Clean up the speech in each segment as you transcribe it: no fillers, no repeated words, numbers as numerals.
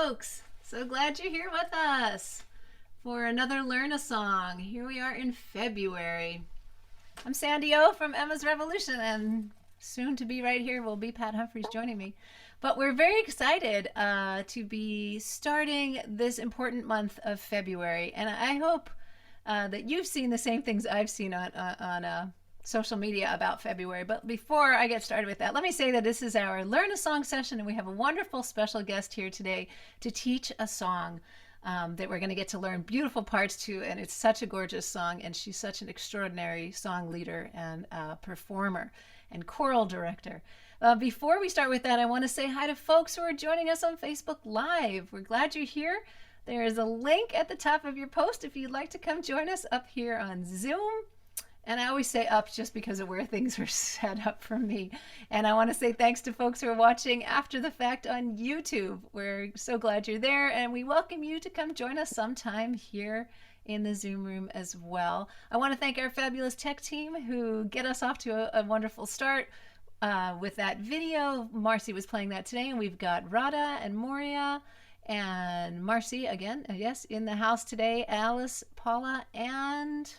folks. So glad you're here with us for another Learn a Song. Here we are in February. I'm Sandy O from Emma's Revolution, and soon to be right here will be Pat Humphries joining me. But we're very excited to be starting this important month of February, and I hope that you've seen the same things I've seen on social media about February. But before I get started with that, let me say that this is our Learn a Song session, and we have a wonderful special guest here today to teach a song that we're going to get to learn beautiful parts to, and it's such a gorgeous song, and she's such an extraordinary song leader and performer and choral director. Before we start with that, I want to say hi to folks who are joining us on Facebook Live. We're glad you're here. There is a link at the top of your post if you'd like to come join us up here on Zoom. And I always say up just because of where things are set up for me. And I want to say thanks to folks who are watching after the fact on YouTube. We're so glad you're there, and we welcome you to come join us sometime here in the Zoom room as well. I want to thank our fabulous tech team who get us off to a wonderful start with that video. Marcy was playing that today, and we've got Radha and Moria and Marcy again, yes, in the house today. Alice, Paula, and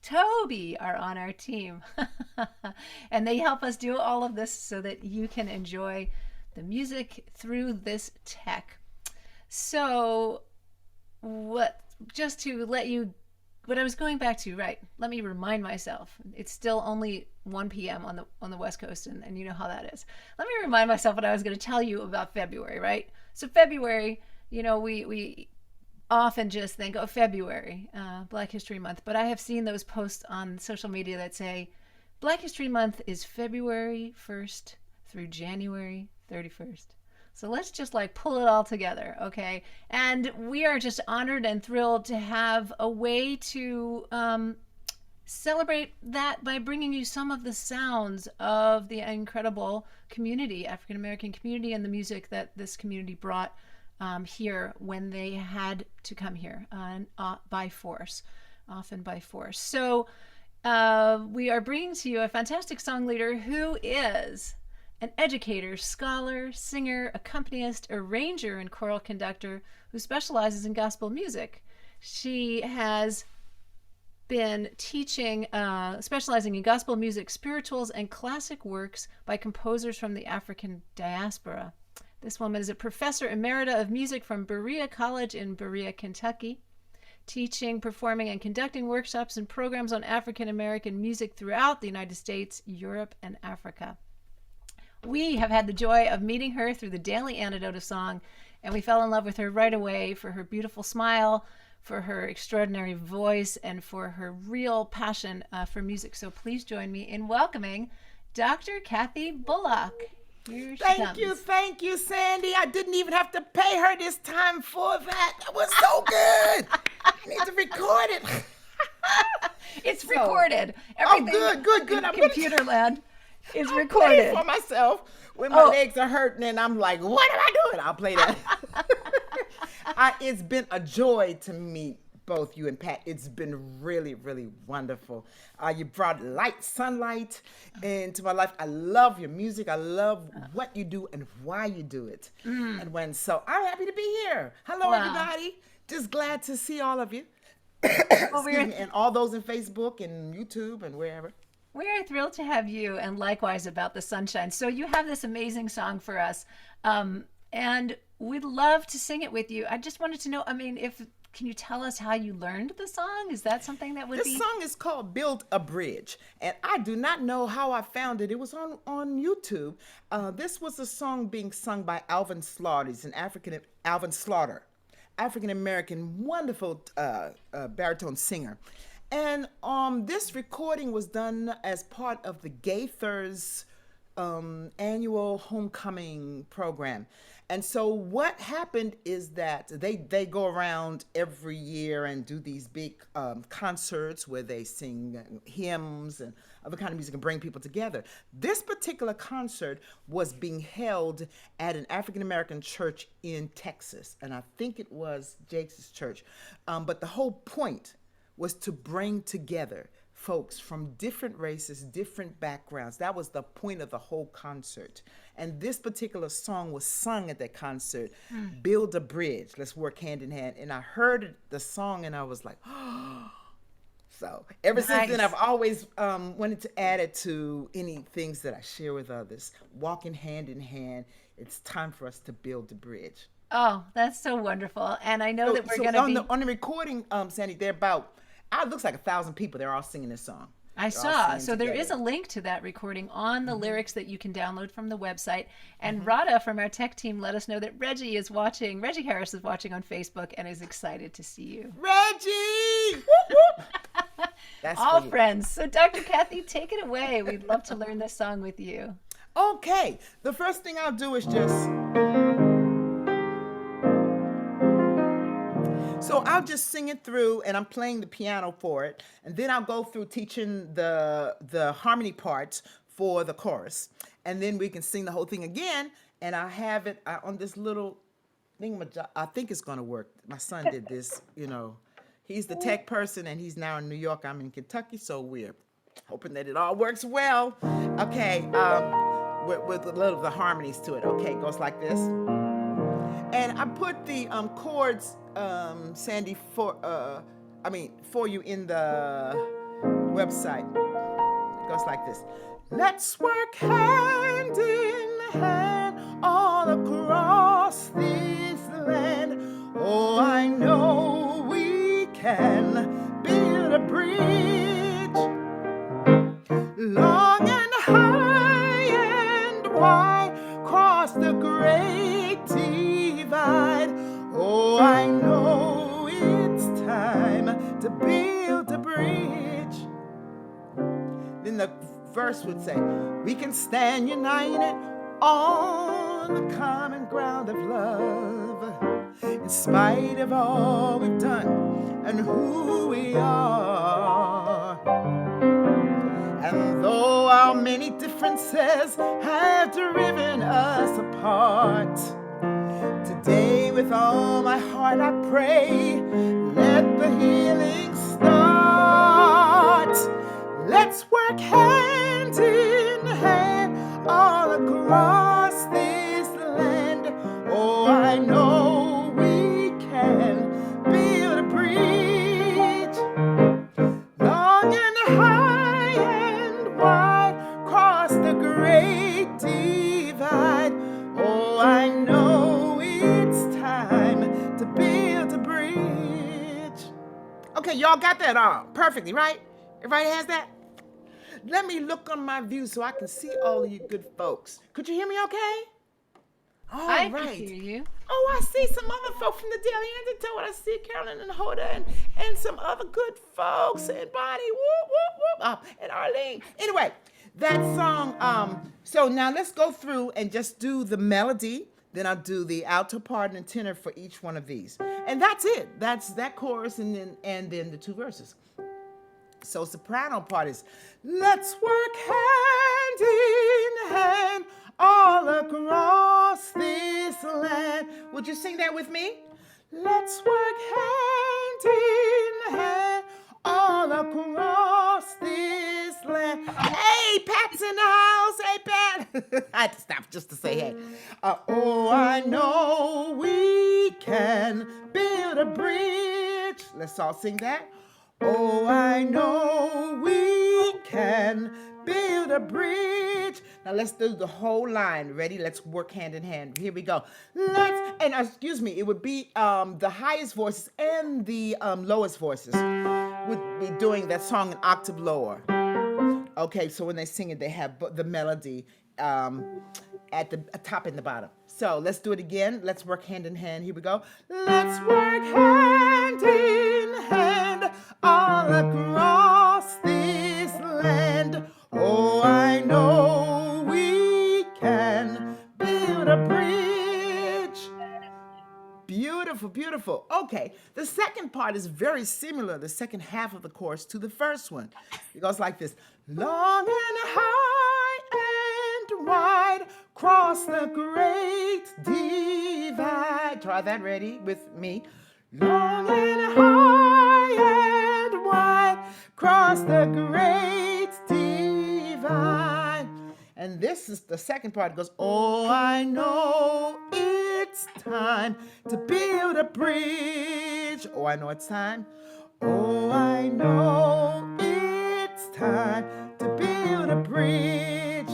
Toby are on our team. And they help us do all of this so that you can enjoy the music through this tech. So just to let you, what I was going back to, right, let me remind myself, it's still only 1 p.m. on the West Coast, and you know how that is. Let me remind myself what I was going to tell you about February, right? So February, you know, we often just think, oh, February, Black History Month. But I have seen those posts on social media that say Black History Month is February 1st through January 31st. So let's just like pull it all together, okay? And we are just honored and thrilled to have a way to celebrate that by bringing you some of the sounds of the incredible community, African American community, and the music that this community brought here when they had to come here by force, often by force. So we are bringing to you a fantastic song leader who is an educator, scholar, singer, accompanist, arranger, and choral conductor who specializes in gospel music. She has been teaching, specializing in gospel music, spirituals, and classic works by composers from the African diaspora. This woman is a professor emerita of music from Berea College in Berea, Kentucky, teaching, performing, and conducting workshops and programs on African American music throughout the United States, Europe, and Africa. We have had the joy of meeting her through the Daily Antidote of Song, and we fell in love with her right away for her beautiful smile, for her extraordinary voice, and for her real passion for music. So please join me in welcoming Dr. Kathy Bullock. Thank you, Sandy. I didn't even have to pay her this time for that. That was so good. I need to record it. It's recorded. Everything good. In computer land is I'll recorded. play it for myself when my legs are hurting and I'm like, what am I doing? I'll play that. It's been a joy to meet both you and Pat. It's been really, really wonderful. You brought sunlight into my life. I love your music. I love what you do and why you do it. So I'm happy to be here. Hello, everybody. Just glad to see all of you. Excuse me, and all those in Facebook and YouTube and wherever. We are thrilled to have you, and likewise about the sunshine. So you have this amazing song for us, and we'd love to sing it with you. I just wanted to know, can you tell us how you learned the song? Is that something that would be? This song is called Build a Bridge, and I do not know how I found it. It was on YouTube. This was a song being sung by Alvin Slaughter. He's Alvin Slaughter, African-American, wonderful baritone singer. And this recording was done as part of the Gaithers annual homecoming program. And so what happened is that they go around every year and do these big concerts where they sing hymns and other kind of music and bring people together. This particular concert was being held at an African-American church in Texas, and I think it was Jake's church. But the whole point was to bring together folks from different races, different backgrounds. That was the point of the whole concert. And this particular song was sung at that concert, Build a Bridge, Let's Work Hand in Hand. And I heard the song and I was like, oh. So ever since then, Nice. I've always wanted to add it to any things that I share with others. Walking hand in hand, it's time for us to build the bridge. Oh, that's so wonderful. And I know So, that we're so going to on be. the recording, Sandy, they're about, it looks like 1,000 people. They're all singing this song. I They're all saw. singing So there is a together. link to that recording on the lyrics that you can download from the website. And Rada from our tech team let us know that Reggie is watching. Reggie Harris is watching on Facebook and is excited to see you. Reggie! Whoop, whoop. That's All for you. friends. So Dr. Kathy, take it away. We'd love to learn this song with you. Okay, the first thing I'll do is just, so I'll just sing it through, and I'm playing the piano for it, and then I'll go through teaching the harmony parts for the chorus, and then we can sing the whole thing again, and I have it on this little thing. I think it's gonna work. My son did this, He's the tech person, and he's now in New York. I'm in Kentucky, so we're hoping that it all works well. Okay, with a little of the harmonies to it. Okay, it goes like this. And I put the chords, Sandy, for you in the website. It goes like this. Let's work hand in hand all across this land. Oh, I know we can build a bridge long and high and wide, cross the great divide. Oh, I know it's time to build a bridge. Then the verse would say, we can stand united on the common ground of love, in spite of all we've done and who we are. And though our many differences have driven us apart, today with all my heart I pray, let the healing start. Let's work hand in hand all across this land. Oh, I know we can build a bridge long and high and wide, cross the great divide. Oh, I know it's time to build a bridge. Okay, y'all got that all perfectly, right? Everybody has that? Let me look on my view so I can see all of you good folks. Could you hear me okay? All I right. can hear you. Oh, I see some other folk from the Daily Antidote. I see Carolyn and Hoda and some other good folks and Bonnie, whoop, whoop, whoop, and Arlene. Anyway, that song, so now let's go through and just do the melody. Then I'll do the alto part and tenor for each one of these. And that's it. That's that chorus and then the two verses. So soprano part is, let's work hand in hand all across this land. Would you sing that with me? Let's work hand in hand all across this land. Hey, Pat's in the house. Hey, Pat. I had to stop just to say hey. Oh, I know we can build a bridge. Let's all sing that. Oh, I know we can build a bridge. Now let's do the whole line. Ready? Let's work hand in hand. Here we go. Excuse me, it would be the highest voices and the lowest voices would be doing that song an octave lower. Okay, so when they sing it, they have the melody at the top and the bottom. So let's do it again. Let's work hand in hand. Here we go. Let's work hand in hand all across this land. Oh, I know we can build a bridge. Beautiful, beautiful. Okay, the second part is very similar, the second half of the chorus, to the first one. It goes like this. Long and high and wide, cross the great divide. Try that, ready, with me. Long and high and wide, cross the great divide. And this is the second part. It goes, oh, I know it's time to build a bridge. Oh, I know it's time. Oh, I know it's time to build a bridge.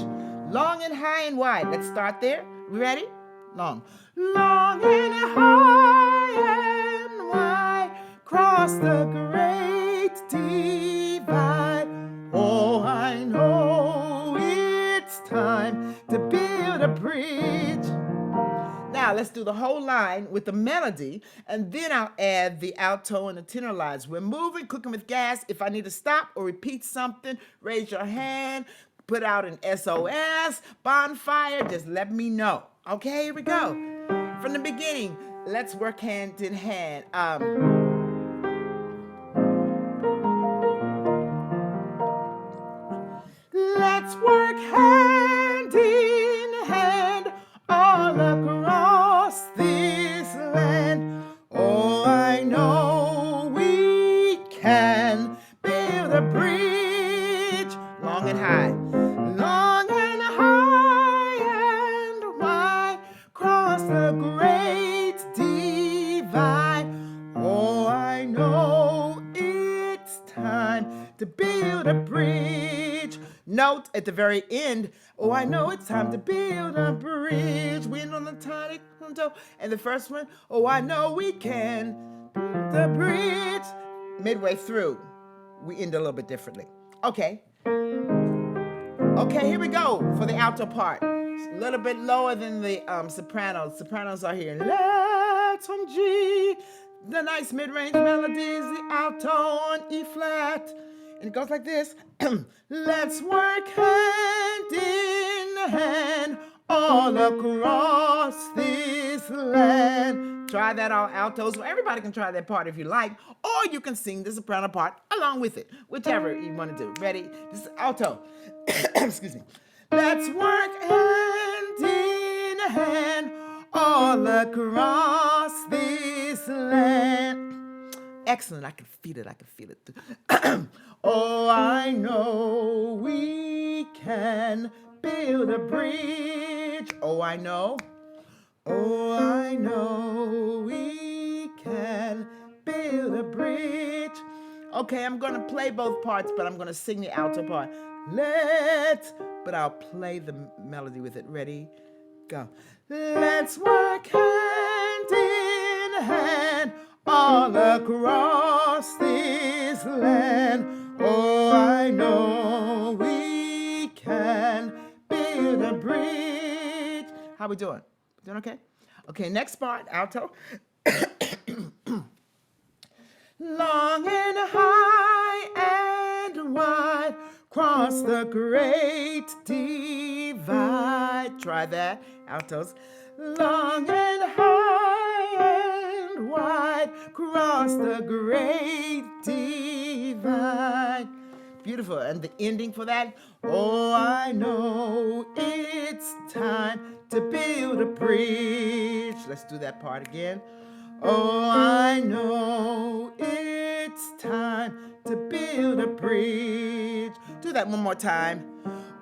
Long and high and wide. Let's start there. We ready? Long. Long and high and wide. Cross the great divide. Oh, I know it's time to build a bridge. Now let's do the whole line with the melody, and then I'll add the alto and the tenor lines. We're moving, cooking with gas. If I need to stop or repeat something, raise your hand, put out an SOS, bonfire, just let me know. Okay, here we go. From the beginning, let's work hand in hand. Let's work hand in hand all across this land. Oh, I know we can build a bridge. Long and high. Long and high and wide. Cross the great divide. Oh, I know it's time to build a bridge. Note at the very end, oh, I know it's time to build a bridge. Wind on the tonic, and the first one, oh, I know we can build the bridge. Midway through, we end a little bit differently. Okay. Okay, here we go for the alto part. It's a little bit lower than the sopranos. Sopranos are here. Let's on G. The nice mid-range melodies, the alto on E flat. And it goes like this. Let's work hand in hand all across this land. Try that all altos. Well, everybody can try that part if you like, or you can sing the soprano part along with it, whichever you want to do. Ready? This is alto. Excuse me. Let's work hand in hand all across this land. Excellent. I can feel it. I can feel it. Oh, I know we can build a bridge. Oh, I know. Oh, I know we can build a bridge. Okay, I'm going to play both parts, but I'm going to sing the alto part. But I'll play the melody with it. Ready? Go. Let's work hand in hand all across this land. Oh, I know we can build a bridge. How we doing? Doing okay? Okay, next part, alto. Long and high and wide, cross the great divide. Try that, altos. Long and high and wide, cross the great divide. Beautiful. And the ending for that. Oh, I know it's time to build a bridge. Let's do that part again. Oh, I know it's time to build a bridge. Do that one more time.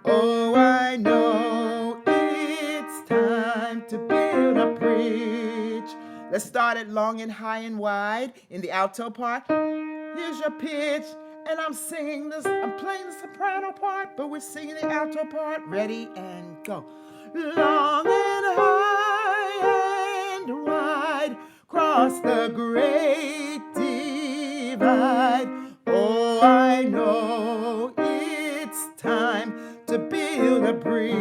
Oh, I know it's time to build a bridge. Let's start it long and high and wide in the alto part. Here's your pitch, and I'm singing this. I'm playing the soprano part, but we're singing the alto part. Ready and go. Long and high and wide, cross the great divide. Oh, I know it's time to build a bridge.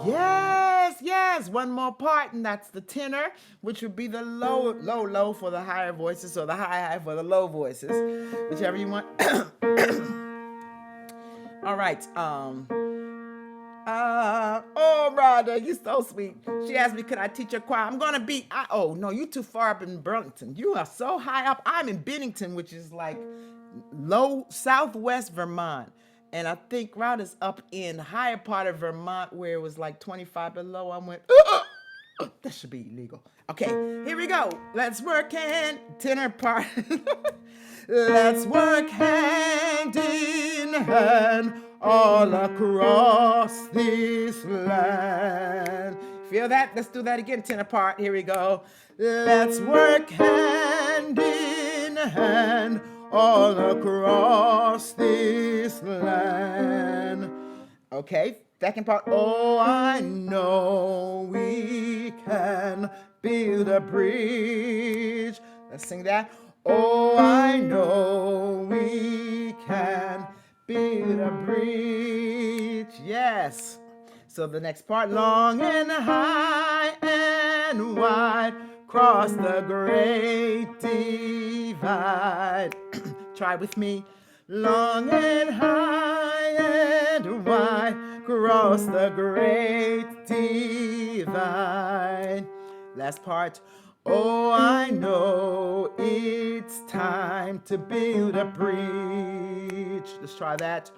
Yes, yes, one more part, and that's the tenor, which would be the low for the higher voices, or the high for the low voices, whichever you want. All right. Oh, Rhonda, you're so sweet. She asked me, could I teach her choir? I'm going to be, oh, no, you're too far up in Burlington. You are so high up. I'm in Bennington, which is like low southwest Vermont. And I think Rhonda's up in the higher part of Vermont where it was like 25 below. I went, that should be illegal. Okay, here we go. Let's work in tenor part. Let's work hand in hand all across this land. Feel that? Let's do that again, tenor part. Here we go. Let's work hand in hand all across this land. Okay, second part. Oh, I know we can build a bridge. Let's sing that. Oh, I know we can build a bridge. Yes. So the next part, long and high and wide, cross the great divide. Try with me. Long and high and wide, cross the great divide. Last part. Oh, I know it's time to build a bridge. Let's try that.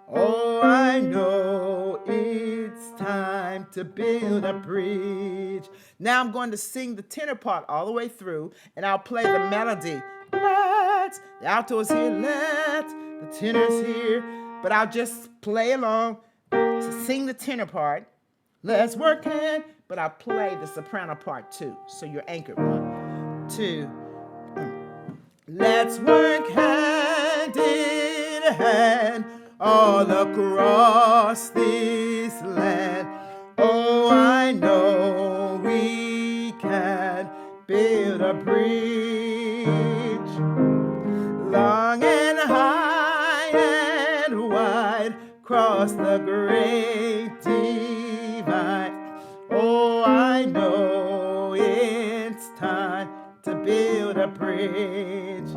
Oh, I know it's time to build a bridge. Now I'm going to sing the tenor part all the way through, and I'll play the melody. Let, the alto is here, let, the tenor's here, but I'll just play along to sing the tenor part. Let's work hand, but I'll play the soprano part too, so you're anchored. 1, 2. Let's work hand in hand all across this land. Oh, I know we can build a bridge, long and high and wide, cross the great divide. Oh, I know it's time to build a bridge.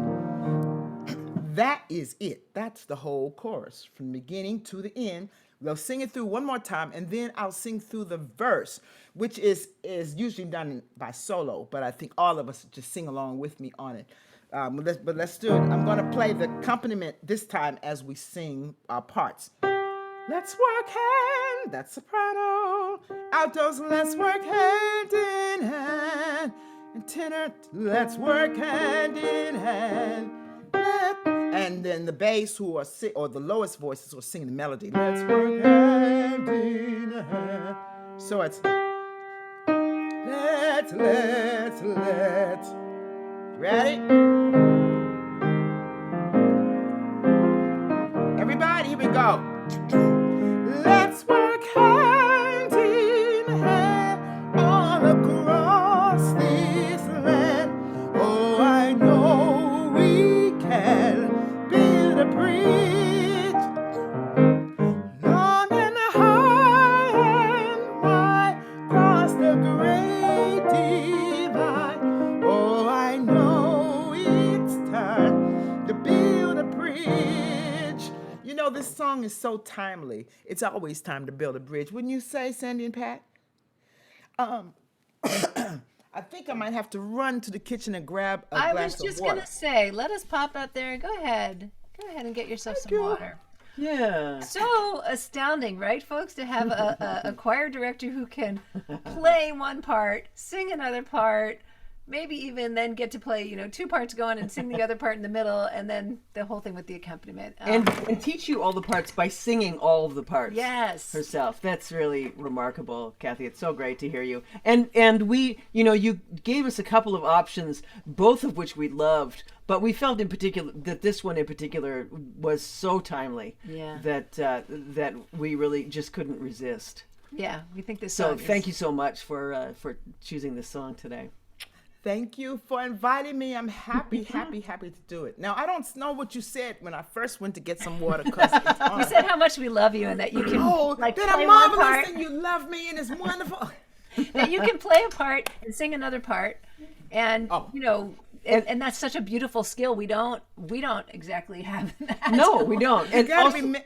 That is it. That's the whole chorus from the beginning to the end. We'll sing it through one more time, and then I'll sing through the verse, which is usually done by solo, but I think all of us just sing along with me on it. But let's do it. I'm going to play the accompaniment this time as we sing our parts. Let's work hand, that's soprano. Altos, let's work hand in hand. And tenor, let's work hand in hand. And then the bass or the lowest voices will sing the melody. Let's work hand in hand. So it's let's. Ready? Everybody, here we go. Let's work hand in hand all across this land. Oh, I know we can build a bridge, long and high and wide, cross the great divide. Oh, I know it's time to build a bridge. You know, this song is so timely. It's always time to build a bridge. Wouldn't you say, Sandy and Pat? I think I might have to run to the kitchen and grab a glass of water. I was just going to say, let us pop out there. Go ahead and get yourself some water. Yeah. So astounding, right, folks, to have a choir director who can play one part, sing another part, maybe even then get to play, two parts going and sing the other part in the middle, and then the whole thing with the accompaniment. And teach you all the parts by singing all of the parts. Yes. Herself. That's really remarkable, Kathy. It's so great to hear you. And we, you gave us a couple of options, both of which we loved, but we felt in particular that this one in particular was so timely. Yeah. That we really just couldn't resist. Yeah, we think this So song thank you so much for choosing this song today. Thank you for inviting me. I'm happy to do it. Now, I don't know what you said when I first went to get some water. We said how much we love you and that you can that play I'm one part. marvelous and you love me and it's wonderful. That you can play a part and sing another part, and and that's such a beautiful skill. We don't exactly have that. No, we don't. And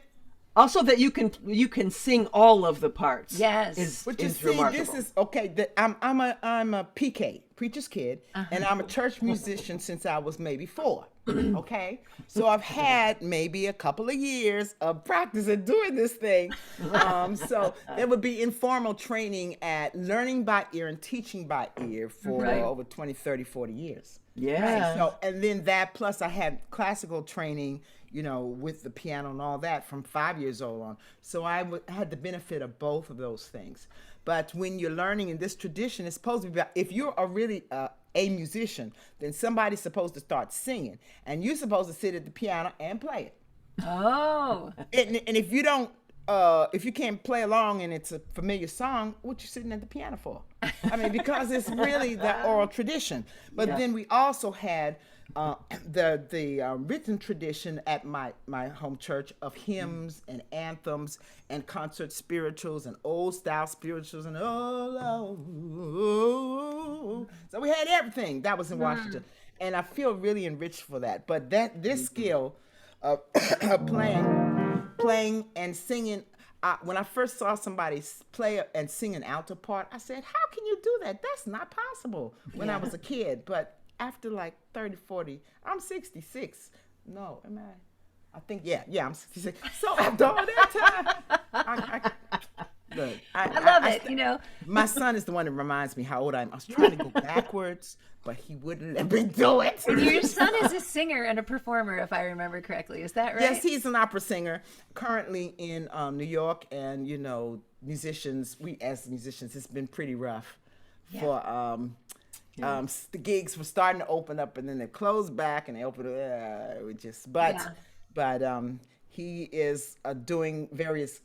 also that you can sing all of the parts. Yes. But you is see, remarkable. this is okay. I'm a PK, preacher's kid, and I'm a church musician since I was maybe 4. Okay, so I've had maybe a couple of years of practice at doing this thing. So there would be informal training at learning by ear and teaching by ear for over 20, 30, 40 years. Yeah. So, and then that plus I had classical training, with the piano and all that from 5 years old on. So had the benefit of both of those things. But when you're learning in this tradition, it's supposed to be if you're a musician, then somebody's supposed to start singing, and you're supposed to sit at the piano and play it. Oh. And if you don't, if you can't play along and it's a familiar song, what you sitting at the piano for? I mean, because it's really the oral tradition. But then we also had the written tradition at my home church of hymns and anthems and concert spirituals and old style spirituals and so we had everything that was in Washington, and I feel really enriched for that. But this skill of playing and singing. When I first saw somebody play and sing an alto part, I said, how can you do that? That's not possible when I was a kid. But after like 30, 40, I'm 66. No, am I? I think, yeah, I'm 66. So after all that time, look, I love it. My son is the one that reminds me how old I am. I was trying to go backwards, but he wouldn't let me do it. Your son is a singer and a performer, if I remember correctly. Is that right? Yes, he's an opera singer currently in New York. And, musicians, as musicians, it's been pretty rough for the gigs were starting to open up, and then they closed back and they opened he is doing various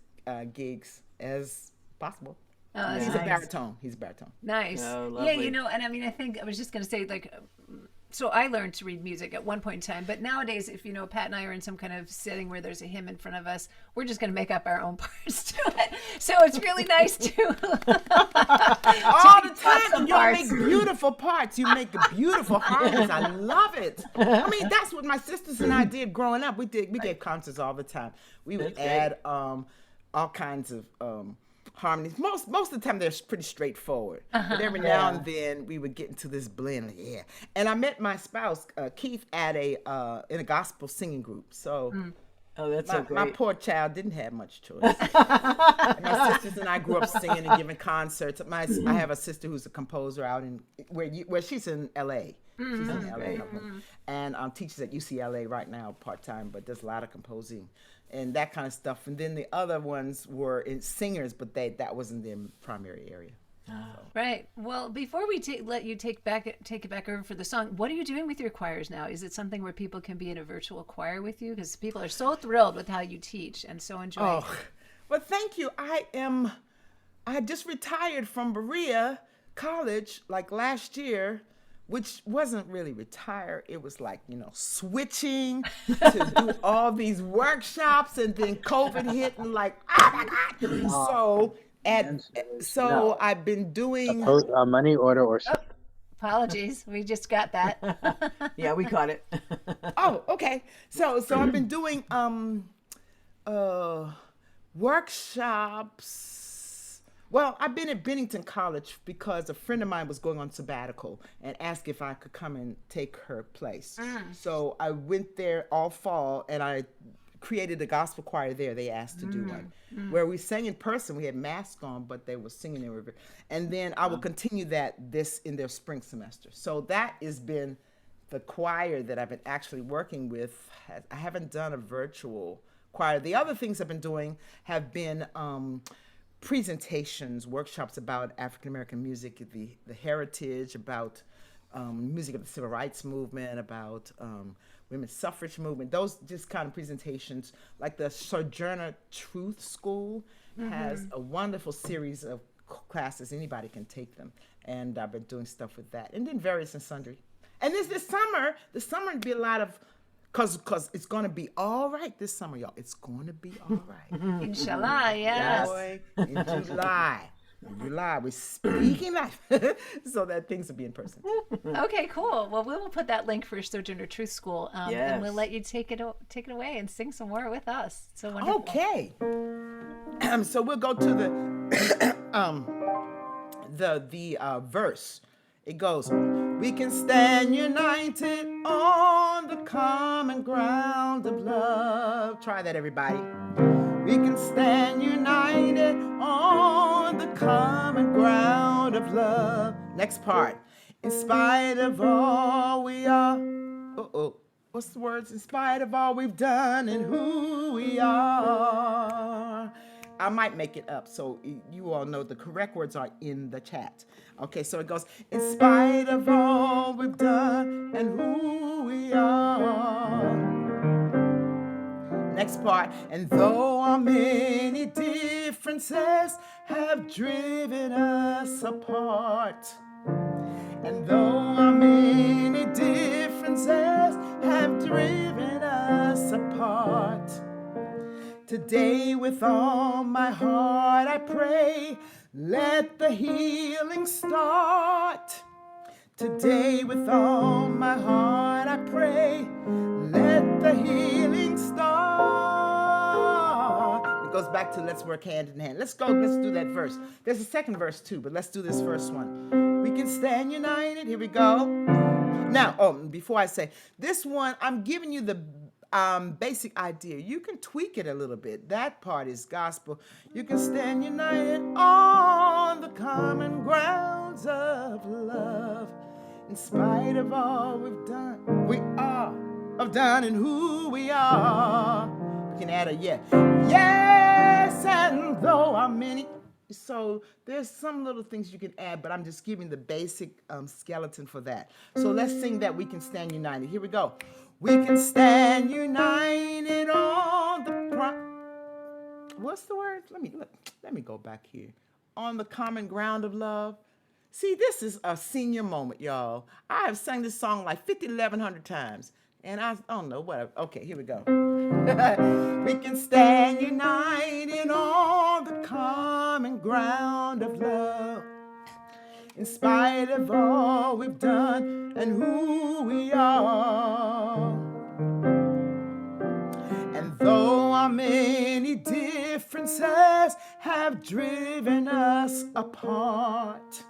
gigs as possible. Oh, He's nice. a baritone. Nice. Oh, Yeah, lovely. and I mean, I think I was just going to say, like, so I learned to read music at one point in time, but nowadays, if Pat and I are in some kind of setting where there's a hymn in front of us, we're just going to make up our own parts to it. So it's really nice to all the time, and you make beautiful parts. You make beautiful harmonies. I love it. I mean, that's what my sisters and I did growing up. We gave concerts all the time. We would add all kinds of harmonies. Most of the time they're pretty straightforward, but every now and then we would get into this blend. And I met my spouse Keith at in a gospel singing group. So Oh, that's so great. my poor child didn't have much choice. My sisters and I grew up singing and giving concerts. I have a sister who's a composer out in where she's in L.A. She's in L.A. And teaches at UCLA right now part-time, but does a lot of composing and that kind of stuff. And then the other ones were in singers, but that wasn't their primary area. Right. Well, before we let you take it back over for the song, what are you doing with your choirs now? Is it something where people can be in a virtual choir with you? Because people are so thrilled with how you teach and so enjoy. Oh, well, thank you. I just retired from Berea College like last year, which wasn't really retire. It was like, switching to do all these workshops, and then COVID hit and like, oh my God. So I've been doing money order or Apologies. We just got that. Yeah, we caught it. Oh, okay. So I've been doing workshops. Well, I've been at Bennington College because a friend of mine was going on sabbatical and asked if I could come and take her place. So I went there all fall, and I created a gospel choir there. They asked to do one where we sang in person. We had masks on, but they were singing in river. And then I will continue this in their spring semester. So that has been the choir that I've been actually working with. I haven't done a virtual choir. The other things I've been doing have been presentations, workshops about African American music, the heritage, about music of the civil rights movement, about women's suffrage movement. Those just kind of presentations, like the Sojourner Truth School has a wonderful series of classes. Anybody can take them, and I've been doing stuff with that, and then various and sundry. And this summer would be a lot of. Cause it's gonna be all right this summer, y'all. It's gonna be all right. Inshallah, yes. Boy, in July, we're speaking life, so that things will be in person. Okay, cool. Well, we will put that link for Sojourner Truth School, and we'll let you take it away and sing some more with us. So wonderful. Okay. So we'll go to the verse. It goes, we can stand united on the common ground of love. Try that, everybody. We can stand united on the common ground of love. Next part. In spite of all we are. Uh-oh. What's the words? In spite of all we've done and who we are. I might make it up so you all know the correct words are in the chat. Okay, so it goes, in spite of all we've done and who we are. Next part, and though our many differences have driven us apart, and though our many differences have driven us apart, today with all my heart I pray, let the healing start. Today with all my heart I pray, let the healing start. It goes back to let's work hand in hand. Let's do that verse. There's a second verse too, but let's do this first one. We can stand united. Here we go. Now, before I say this one, I'm giving you the basic idea. You can tweak it a little bit. That part is gospel. You can stand united on the common grounds of love. In spite of all we've done, have done and who we are. We can add a yeah. Yes, and though our many. So there's some little things you can add, but I'm just giving the basic skeleton for that. So let's sing that We Can Stand United. Here we go. We can stand united on the what's the word? Let me go back here. On the common ground of love. See, this is a senior moment, y'all. I have sang this song like 1,100 times. And I don't know, whatever. Okay, here we go. We can stand united on the common ground of love. In spite of all we've done and who we are. And though our many differences have driven us apart,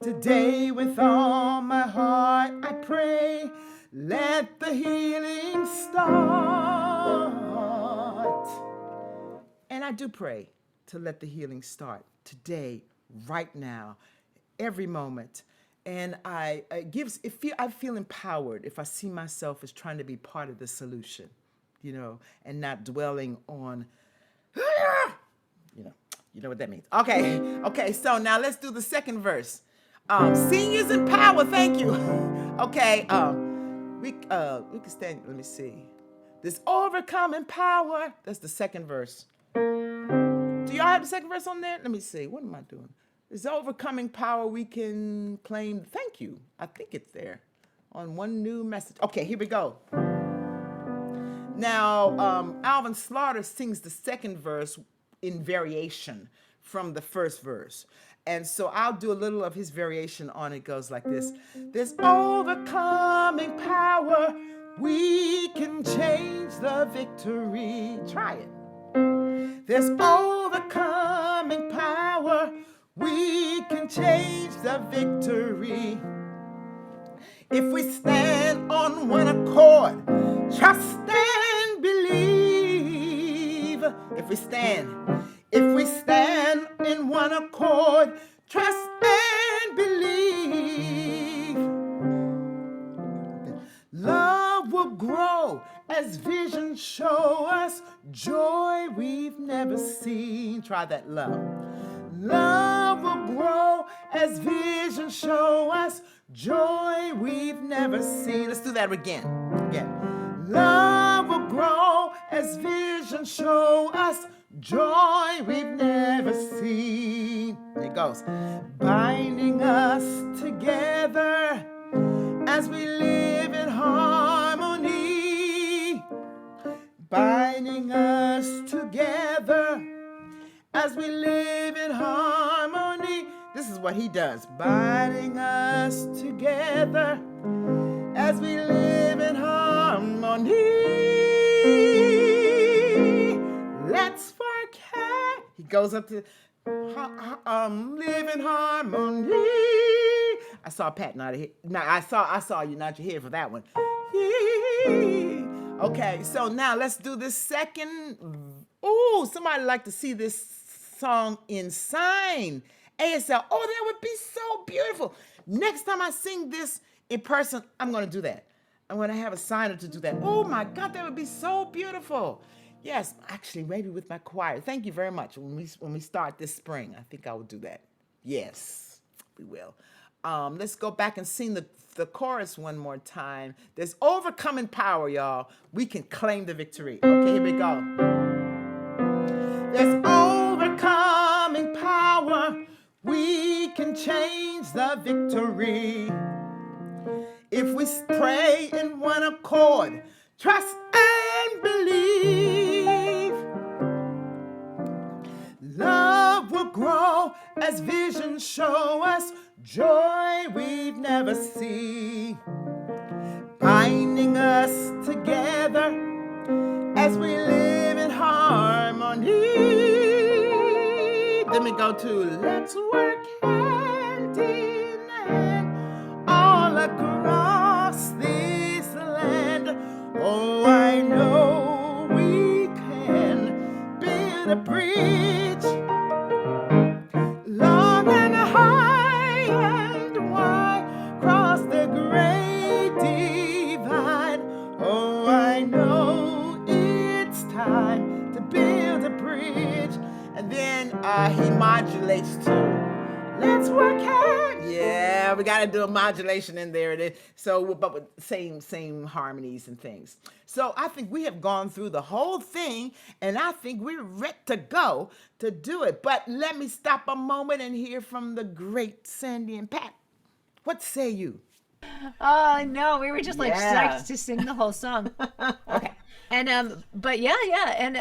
today with all my heart I pray, let the healing start. And I do pray to let the healing start today, right now, every moment. And I feel empowered if I see myself as trying to be part of the solution, and not dwelling on, you know what that means. Okay, so now let's do the second verse. Seniors in power, thank you. Okay, we can stand, let me see. This overcoming power, that's the second verse. Do y'all have the second verse on there? Let me see, what am I doing? This overcoming power we can claim, thank you. I think it's there on one new message. Okay, here we go. Now, Alvin Slaughter sings the second verse in variation from the first verse. And so I'll do a little of his variation on it. It goes like this. This overcoming power, we can change the victory. Try it. This overcoming power, we can change the victory. If we stand on one accord, trust and believe. If we stand in one accord, trust and believe. Love will grow as visions show us joy we've never seen. Try that, love. Love will grow as visions show us joy we've never seen. Let's do that again. Love will grow as visions show us joy we've never seen. There it goes. Binding us together as we live in harmony. Binding us together as we live in harmony. This is what he does. Binding us together as we live in harmony. Let's forget. He goes up to live in harmony. I saw Pat not here. No, I saw you not here for that one. Okay, so now let's do this second. Ooh, somebody like to see this song in sign. ASL. Oh, that would be so beautiful. Next time I sing this in person, I'm going to do that. I'm going to have a signer to do that. Oh my God, that would be so beautiful. Yes, actually, maybe with my choir. Thank you very much. When we start this spring, I think I will do that. Yes, we will. Let's go back and sing the chorus one more time. There's overcoming power, y'all. We can claim the victory. Okay, here we go. There's overcoming power. We can change the victory. If we pray in one accord, trust and believe, love will grow as visions show us joy we've never seen, binding us together as we live in harmony. Then we go to let's work hand in hand all across this land. Oh, I know we can build a bridge long and high and wide across the great divide. Oh, I know it's time to build a bridge. And then he modulates too. Let's work hard. Yeah, we got to do a modulation in there. So, but with same harmonies and things. So I think we have gone through the whole thing, and I think we're ready to go to do it. But let me stop a moment and hear from the great Sandy and Pat. What say you? Oh no, we were just like Yeah. psyched to sing the whole song. Okay. And but yeah, and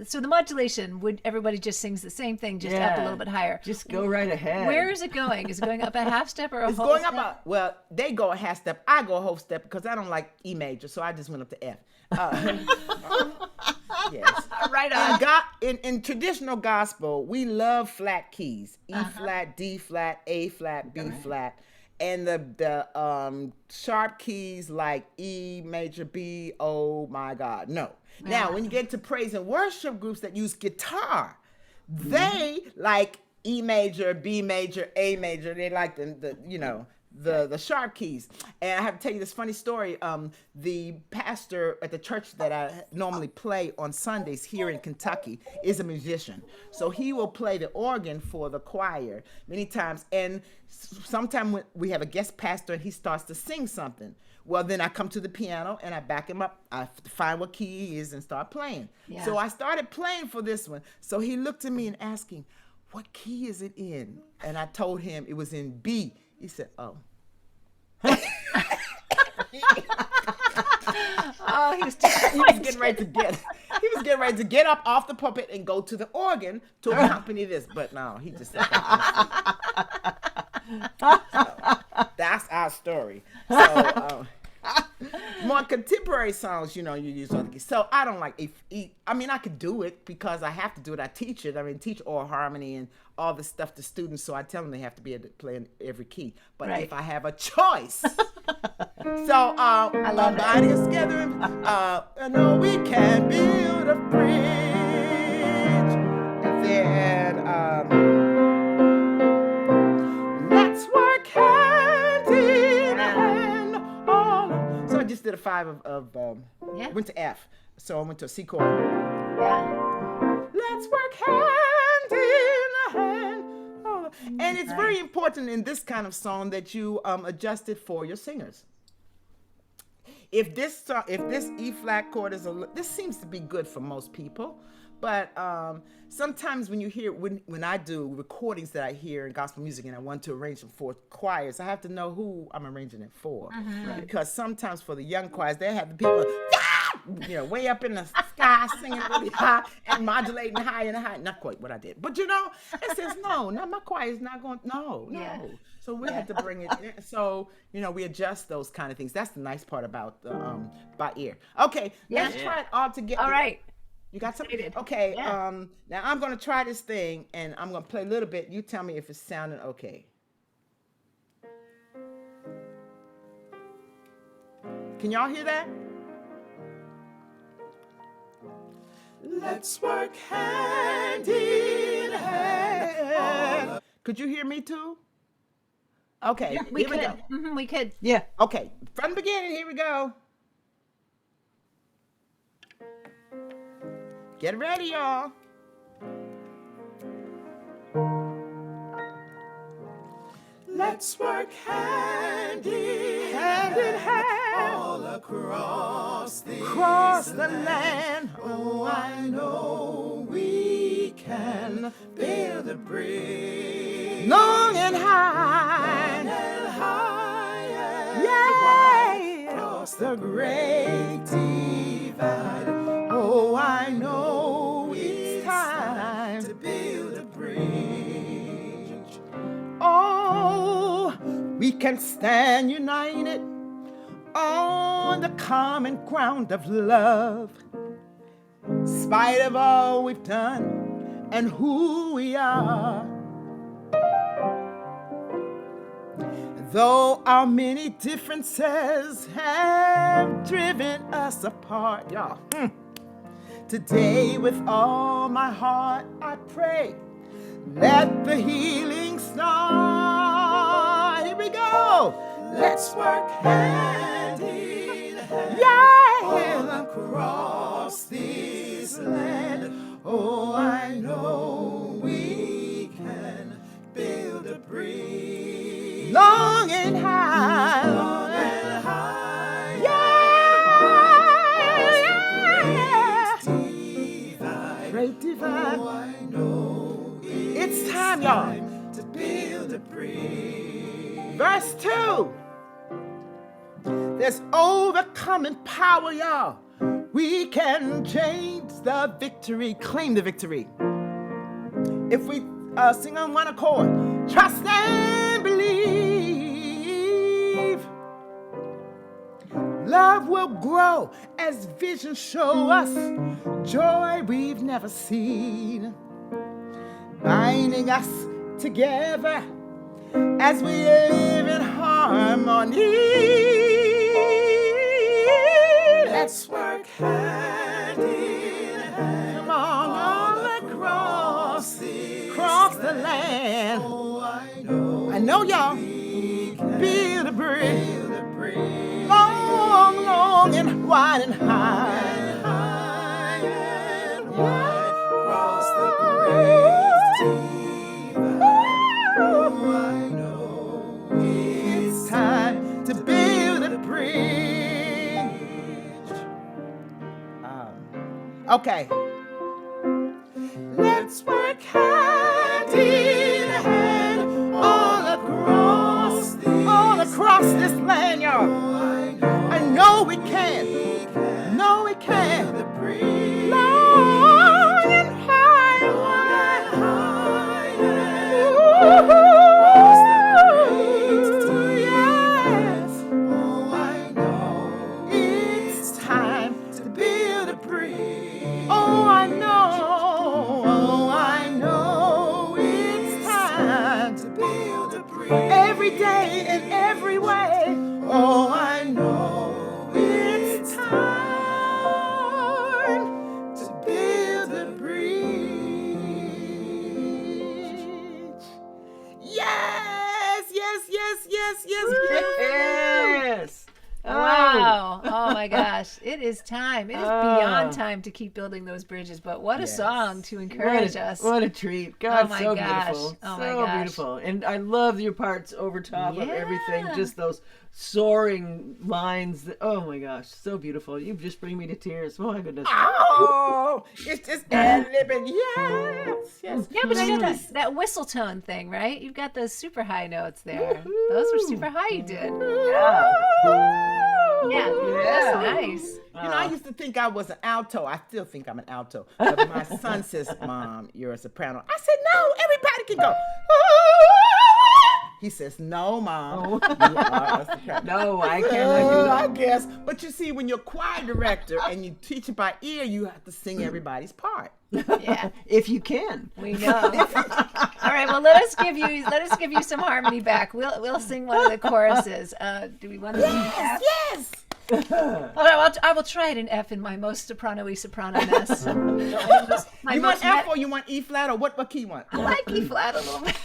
so the modulation, would everybody just sings the same thing, just up a little bit higher? Just go right ahead. Where is it going? Is it going up a half step or a It's whole going step? up well, they go a half step. I go a whole step because I don't like E major, so I just went up to F. Yes. Right on. In traditional gospel, we love flat keys: E flat, D flat, A flat, B flat, and the sharp keys like E major, B. Oh my God, no. Now, when you get to praise and worship groups that use guitar, they like E major, B major, A major. They like the sharp keys. And I have to tell you this funny story. The pastor at the church that I normally play on Sundays here in Kentucky is a musician. So he will play the organ for the choir many times. And sometimes when we have a guest pastor and he starts to sing something, well, then I come to the piano and I back him up. I find what key he is and start playing. Yeah. So I started playing for this one. So he looked at me and asking, what key is it in? And I told him it was in B. He said, oh. Oh, he was He was getting ready to get up off the pulpit and go to the organ to accompany this, but no, he just said so that's our story. So more contemporary songs, you use other keys. So I don't like I mean, I could do it because I have to do it. I teach it. I mean, teach oral harmony and all this stuff to students. So I tell them they have to be able to play in every key. But Right. if I have a choice, so I love it. body is together. I know we can build a bridge, and then let's work hand in hand. So I just did a 5 of went to F. So I went to a C chord. Yeah. Let's work hand in hand. And it's very important in this kind of song that you adjust it for your singers. If this E flat chord this seems to be good for most people, but sometimes when you hear when I do recordings that I hear in gospel music and I want to arrange them for choirs, I have to know who I'm arranging it for, because sometimes for the young choirs they have the people way up in the sky singing really high and modulating high and high. Not quite what I did, but it says no, my choir is not going. No. Yeah. So we had to bring it in. So, we adjust those kind of things. That's the nice part about by ear. Okay, let's try it all together. All right. You got something? Excited. Okay, Yeah. now I'm going to try this thing, and I'm going to play a little bit. You tell me if it's sounding okay. Can y'all hear that? Let's work hand in hand. Could you hear me too? Okay, We here we could. go. We could. Yeah. Okay, from the beginning, here we go. Get ready, y'all. Let's work hand in hand all across the land. Oh, I know we can build a bridge long and high, yeah, across the great divide. Oh, I know it's time to build a bridge. Oh, we can stand united on the common ground of love, in spite of all we've done and who we are. Though our many differences have driven us apart, y'all. Today, with all my heart, I pray, let the healing start. Here we go. Let's work hand in hand, yeah, all across this land. Oh, I know we can build a bridge long and high, yeah, great divide. Oh, I know it's time, y'all, to build a bridge. Verse 2. There's overcoming power, y'all. We can change the victory, claim the victory. If we sing on one accord, trust and believe. Love will grow as visions show us joy we've never seen, binding us together as we live in harmony. Let's work hand in hand. Come on, all across the land. Oh, I know y'all. Build a bridge, long, long and wide and high, and wide across the great divide. Oh, I know it's time to build a bridge. Okay. Let's work hand in hand all across this land, y'all. I know we can. No, we can. Long and high, yes. Oh, I know it's time to build a bridge. Oh, I know it's time to build a bridge. Every day in every way. Oh, I know it's time to build a bridge. Yes, yes, yes, yes, yes. Yes. Wow. Oh my gosh. It is time. It is beyond time to keep building those bridges. But what a Yes. song to encourage us. What a treat. God, Oh my so gosh. beautiful. Oh so my gosh. beautiful. And I love your parts over top of everything. Yeah. Just those soaring lines. Oh my gosh. So beautiful. You just bring me to tears. Oh my goodness. Oh, it's just ad-libbing. Yes, yes. Yeah, but you got that whistle tone thing, right? You've got those super high notes there. Those were super high you did. Yeah. Yeah, that's nice. You know, I used to think I was an alto. I still think I'm an alto. But my son says, Mom, you're a soprano. I said, no, everybody can go. He says, no, Mom, you are a soprano. No, I cannot do I that. guess. But you see, when you're choir director and you teach it by ear, you have to sing everybody's part. Yeah, If you can. we know. All right, well, let us give you some harmony back. We'll sing one of the choruses. Do we want to? Yes, yes. All right, I will try it in F in my most soprano-y soprano-ness. You want F or you want E flat or what key you want? I like E flat a little bit.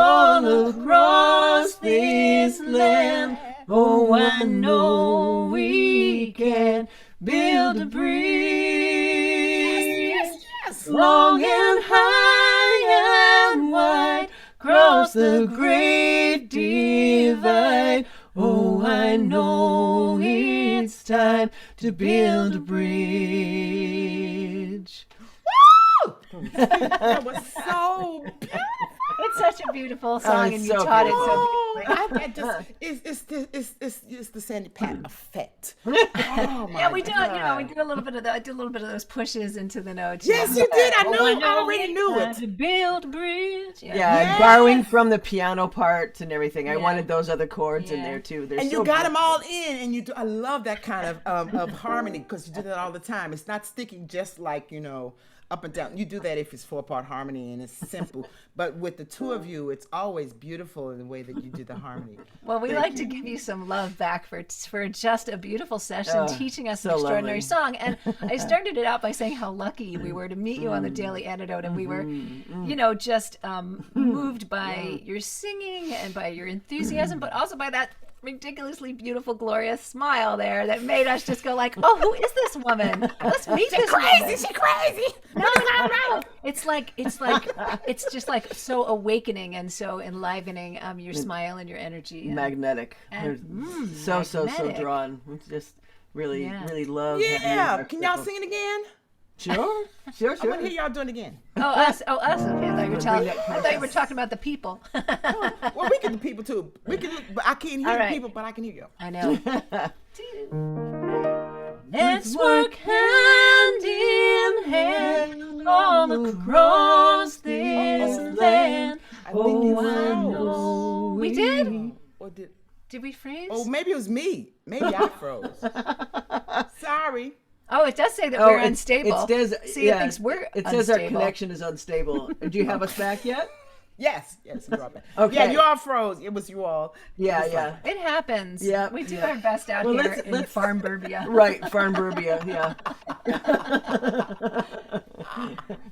all across this land. Oh, I know we can build a bridge. Yes. Long and high and wide, cross the great divide. Oh, I know it's time to build a bridge. Woo! That was so beautiful. It's such a beautiful song, and it's you so taught beautiful. it so beautifully. It's the Sandy Pat effect. Oh my Yeah, we do. God. We did a little bit of that. I did a little bit of those pushes into the notes. Yes, you did. I knew. Oh, I already knew time it. to build a bridge. Yeah, Yes. borrowing from the piano parts and everything. I Yeah. wanted those other chords in Yeah. there too. They're And so you got them beautiful. all in, and you do. I love that kind of harmony because you do that all the time. It's not sticking just like up and down. You do that if it's 4-part harmony and it's simple. But with the two of you, it's always beautiful in the way that you do the harmony. Well, we like to give you some love back for just a beautiful session, teaching us an so extraordinary lovely. song. And I started it out by saying how lucky we were to meet you on the Daily Antidote, and we were, just moved by your singing and by your enthusiasm, but also by that ridiculously beautiful, glorious smile there that made us just go like, "Oh, who is this woman? Let's meet this woman." She crazy. No. It's just like so awakening and so enlivening. Your smile and your energy. And, Magnetic. And- They're so magnetic. drawn. It's just really, Yeah. really love. having you in Yeah. our Can y'all circle. sing it again? Sure. I want to hear y'all do it again. Oh, us. Okay. I thought you were talking about the people. Well, we can the people too. We can. But I can't hear All the right. people, but I can hear you. I know. Let's work hand in hand all across this land. I think you I froze. know. We did? Or did? Did we freeze? Oh, maybe it was me. Maybe I froze. Sorry. Oh, it does say that Oh, we're it- unstable. It says, See, yeah, it thinks we're It says our unstable. connection is unstable. Do you have us back yet? Yes. You're all back. Okay. Yeah, you all froze. It was you all. Yeah, It was yeah. It happens. Yeah, We do yeah. our best out Well, here let's- in let's- Farm Burbia. Right, Farnburbia, yeah.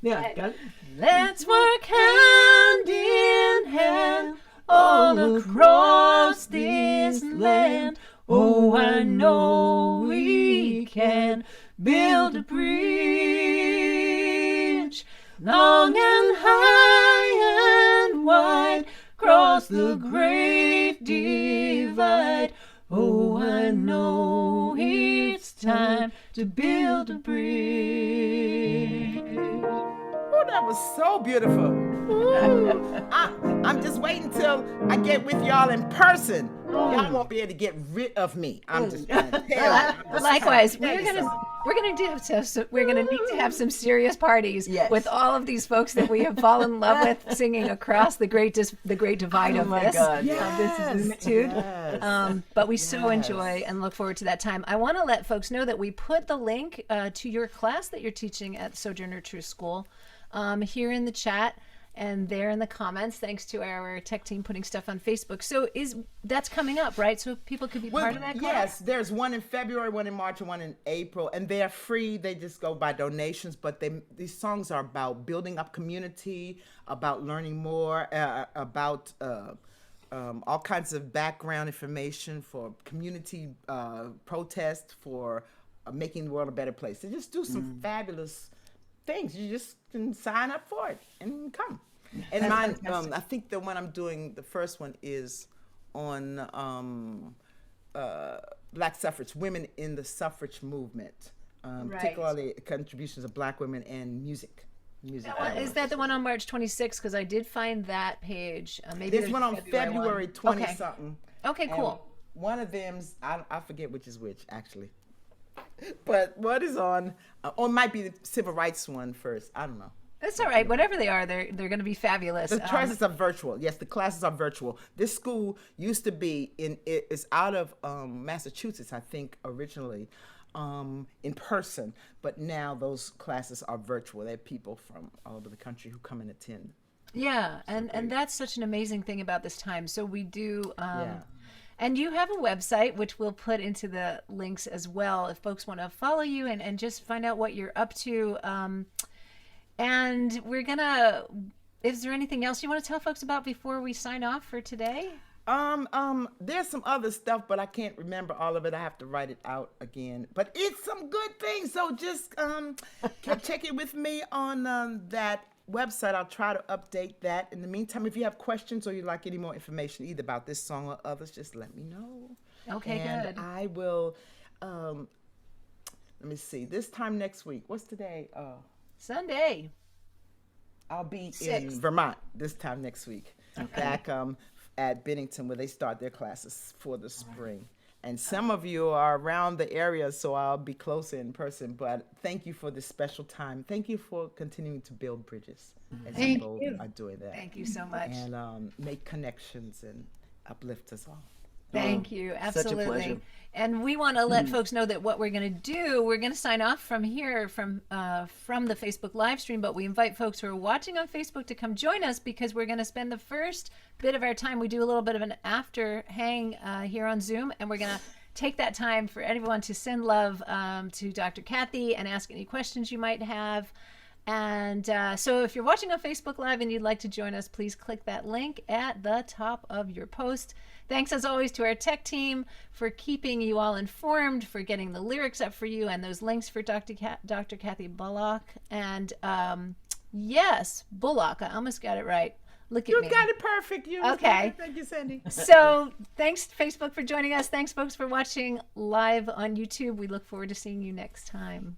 Yeah, got it? Let's work hand in hand all across this land. Oh, I know we can build a bridge long and high and wide, cross the great divide. Oh, I know it's time to build a bridge. Oh, that was so beautiful. I'm just waiting till I get with y'all in person. Y'all won't be able to get rid of me. I'm just gonna tell you. Likewise, Tell we're you gonna something. need to have some serious parties Yes. with all of these folks that we have fallen in love with, singing across the great divide Oh of my this. God. Of this Yes, magnitude. yes. But we so enjoy and look forward to that time. I want to let folks know that we put the link to your class that you're teaching at Sojourner Truth School here in the chat and there in the comments, thanks to our tech team putting stuff on Facebook. So that's coming up, right? So people could be part of that class? Yes, there's one in February, one in March, and one in April, and they're free. They just go by donations, but these songs are about building up community, about learning more, about all kinds of background information for community protest, for making the world a better place. They just do some fabulous things. You just can sign up for it and come. And mine, I think the one I'm doing, the first one is on Black suffrage, women in the suffrage movement, particularly contributions of Black women and music. Is that the one on March 26th? Because I did find that page. Maybe There's there's one on one. February 20 Okay. something. Okay, and cool. One of them's I forget which is which actually, but what is on? Or it might be the civil rights one first. I don't know. That's all right. Whatever they are, they're going to be fabulous. The classes are virtual. Yes, the classes are virtual. This school used to be it's out of Massachusetts, I think, originally, in person. But now those classes are virtual. They have people from all over the country who come and attend. Yeah, and that's such an amazing thing about this time. So we do. Yeah. And you have a website, which we'll put into the links as well, if folks want to follow you and just find out what you're up to. And we're going to is there anything else you want to tell folks about before we sign off for today? There's some other stuff, but I can't remember all of it. I have to write it out again. But it's some good things. So just check it with me on that website. I'll try to update that. In the meantime, if you have questions or you'd like any more information, either about this song or others, just let me know. Okay, and good. I will. Let me see. This time next week. What's today? Sunday. I'll be in 6th. Vermont this time next week. Back at Bennington, where they start their classes for the spring. And some of you are around the area, so I'll be closer in person. But thank you for this special time. Thank you for continuing to build bridges as Thank you both you. are doing that. Thank you so much. And make connections and uplift us all. Thank you. such a Absolutely. pleasure. And we want to let folks know that what we're going to do, we're going to sign off from here from the Facebook live stream, but we invite folks who are watching on Facebook to come join us because we're going to spend the first bit of our time. We do a little bit of an after hang here on Zoom, and we're going to take that time for everyone to send love to Dr. Kathy and ask any questions you might have. And so if you're watching on Facebook Live and you'd like to join us, please click that link at the top of your post. Thanks, as always, to our tech team for keeping you all informed, for getting the lyrics up for you, and those links for Dr. Kathy Bullock. And yes, Bullock. I almost got it right. Look at me. You got it perfect. Okay. Thank you, Sandy. So thanks, Facebook, for joining us. Thanks, folks, for watching live on YouTube. We look forward to seeing you next time.